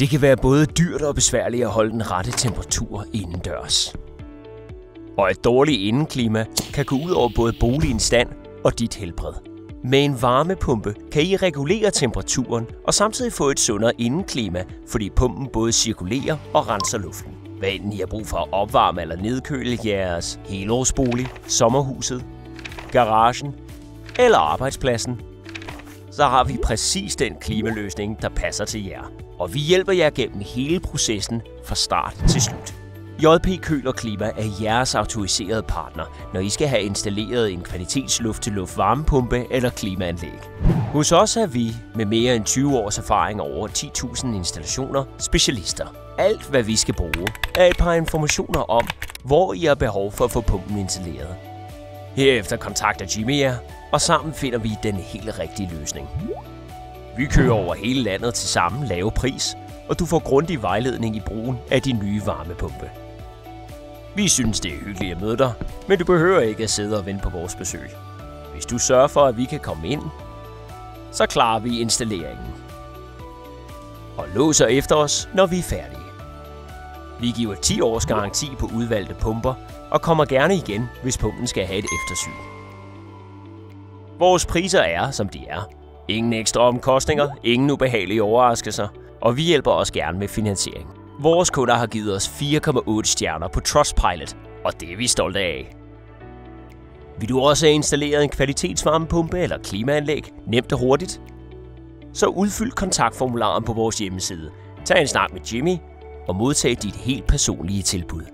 Det kan være både dyrt og besværligt at holde den rette temperatur indendørs. Og et dårligt indeklima kan gå ud over både boligens stand og dit helbred. Med en varmepumpe kan I regulere temperaturen og samtidig få et sundere indeklima, fordi pumpen både cirkulerer og renser luften. Hvad enten I har brug for at opvarme eller nedkøle jeres helårsbolig, sommerhuset, garagen eller arbejdspladsen, så har vi præcis den klimaløsning, der passer til jer. Og vi hjælper jer gennem hele processen fra start til slut. JP Køl og Klima er jeres autoriserede partner, når I skal have installeret en kvalitetsluft-til-luft varmepumpe eller klimaanlæg. Hos os er vi, med mere end 20 års erfaring og over 10.000 installationer, specialister. Alt, hvad vi skal bruge, er et par informationer om, hvor I har behov for at få pumpen installeret. Herefter kontakter Jimmy jer, og sammen finder vi den helt rigtige løsning. Vi kører over hele landet til samme lave pris, og du får grundig vejledning i brugen af din nye varmepumpe. Vi synes, det er hyggeligt at møde dig, men du behøver ikke at sidde og vente på vores besøg. Hvis du sørger for, at vi kan komme ind, så klarer vi installeringen. Og låser efter os, når vi er færdige. Vi giver 10 års garanti på udvalgte pumper, og kommer gerne igen, hvis pumpen skal have et eftersyn. Vores priser er, som de er. Ingen ekstra omkostninger, ingen ubehagelige overraskelser, og vi hjælper også gerne med finansiering. Vores kunder har givet os 4,8 stjerner på Trustpilot, og det er vi stolte af. Vil du også have installeret en kvalitetsvarmepumpe eller klimaanlæg, nemt og hurtigt? Så udfyld kontaktformularen på vores hjemmeside. Tag en snak med Jimmy og modtag dit helt personlige tilbud.